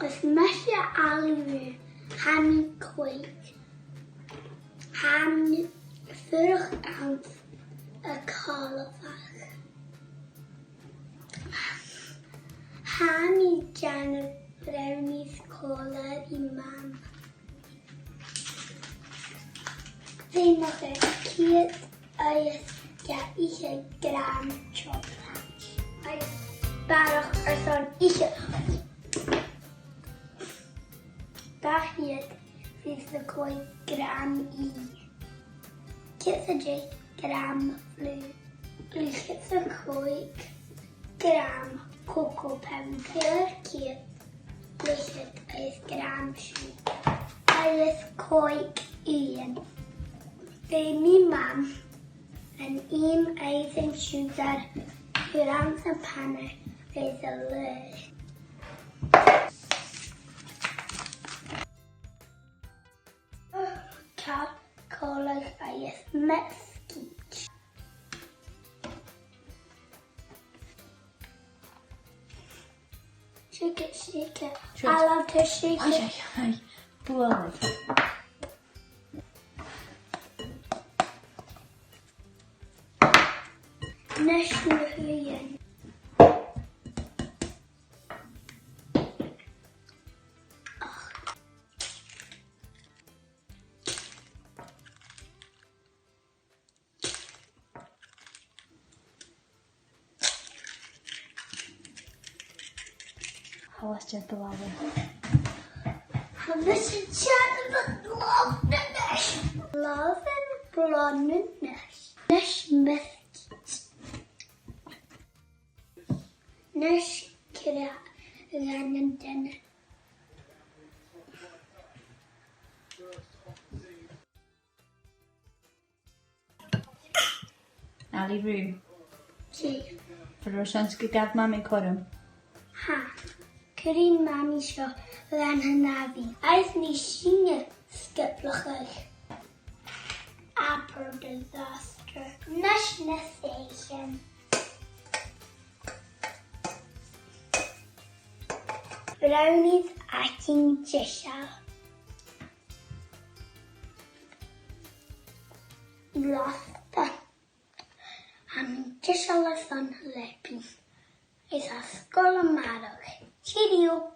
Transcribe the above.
Os mysio alw ham coig, ham ffyrch awf y colfach. Ham I gan brownies cola I mam. Ddim o'ch cyd oes eisiau gram chocolate. Oes barach ar son eisiau. Da hyd fydd y coed gram I. Cyth y jay gram flw. Lychyd y coed gram coco powder. Cyth lychyd oes gram siw. Oes coed un. Fe mi mam yn oes yn siwgar grams y panau fydd y le. Car colau oes mesquite. Shake it, shake it. I love to shake it. Ai, bwyd. Nes yw'n Halas jet blawen. Hanes yn siarad fy glofnynnes. Lof yn glofnynnes. Nes mesquite. Nes gyda gan yn dyna. Ali rhyw. Si. Fyr o'r sians gygad mam i'n corwm. Ha. Cyrra'n mam isio gan hynna fi. Aeth ni sy'n sgyblwch eich. Aber disaster. Nes eich. Brownies acting jesial. Losta. Am jesial a son lepi. Is a sgol y marwch. Cheerio.